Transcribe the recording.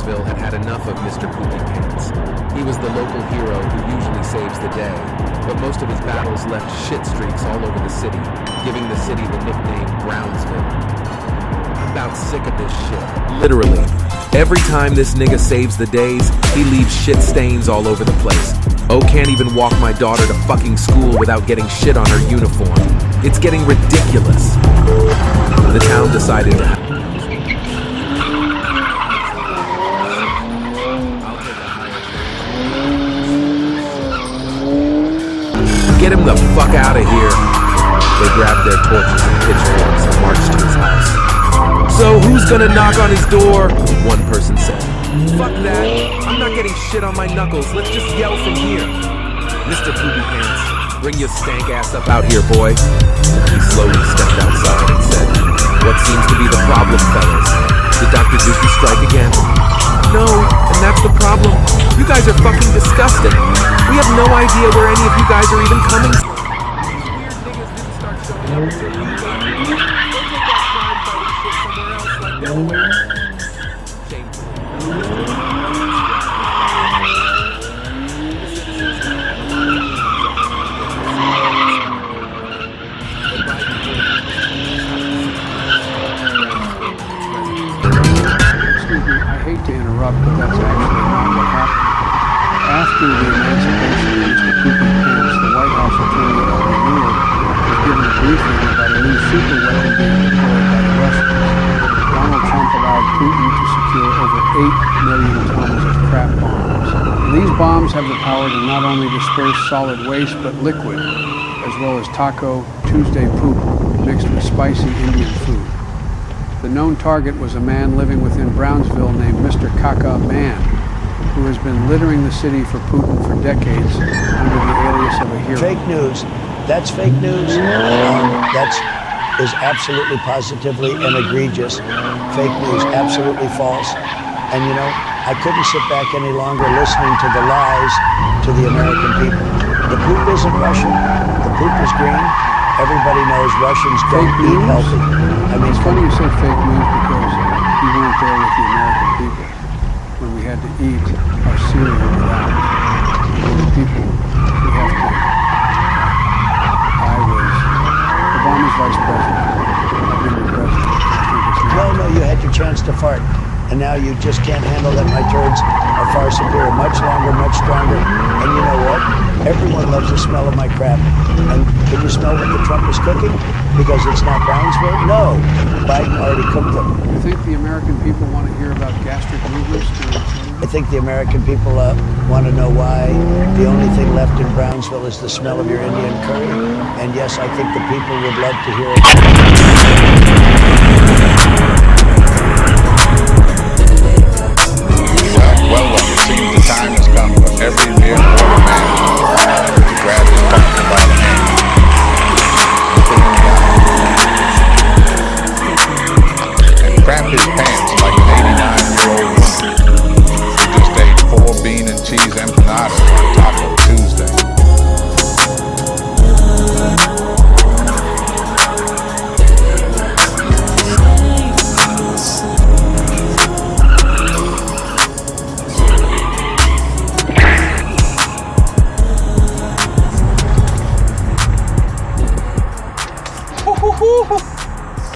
Brownsville had had enough of Mr. Poopy Pants. He was the local hero who usually saves the day, but most of his battles left shit streaks all over the city, giving the city the nickname Brownsville. I'm about sick of this shit. Literally. Every time this nigga saves the days, he leaves shit stains all over the place. Oh, can't even walk my daughter to fucking school without getting shit on her uniform. It's getting ridiculous. The town decided to get him the fuck out of here. They grabbed their torches and pitchforks and marched to his house. So who's gonna knock on his door? One person said. Fuck that. I'm not getting shit on my knuckles. Let's just yell from here. Mr. Poopy Pants, bring your stank ass up out here, boy. He slowly stepped outside and said, what seems to be the problem, fellas? Did Dr. Dookie strike again? No, and that's the problem. You guys are fucking disgusting. We have no idea where any of you guys are even coming from. To interrupt, but that's actually not what happened. After the emancipation of Mr. Poopy Pants, the White House attorney Elder Mueller was given a briefing about a new super weapon being deployed by the Russians. Donald Trump allowed Putin to secure over 8 million tons of crap bombs. And these bombs have the power to not only disperse solid waste, but liquid, as well as Taco Tuesday poop mixed with spicy Indian food. The known target was a man living within Brownsville named Mr. Caca Man, who has been littering the city for Putin for decades under the alias of a hero. Fake news. That's fake news. That is absolutely, positively, and egregious. Fake news. Absolutely false. And you know, I couldn't sit back any longer listening to the lies to the American people. The poop isn't Russian. The poop is green. Everybody knows Russians don't eat healthy. I mean, it's funny you say fake news because you weren't there with the American people when we had to eat our cereal without the people. We have to. I was Obama's vice president. I've been your president. No, you had your chance to fart. And now you just can't handle that my turds are far superior, much longer, much stronger. And you know what? Everyone loves the smell of my crap. And can you smell what the Trump is cooking? Because it's not Brownsville? No. Biden already cooked them. You think the American people want to hear about gastric movers? I think the American people want to know why the only thing left in Brownsville is the smell of your Indian curry. And yes, I think the people would love to hear it.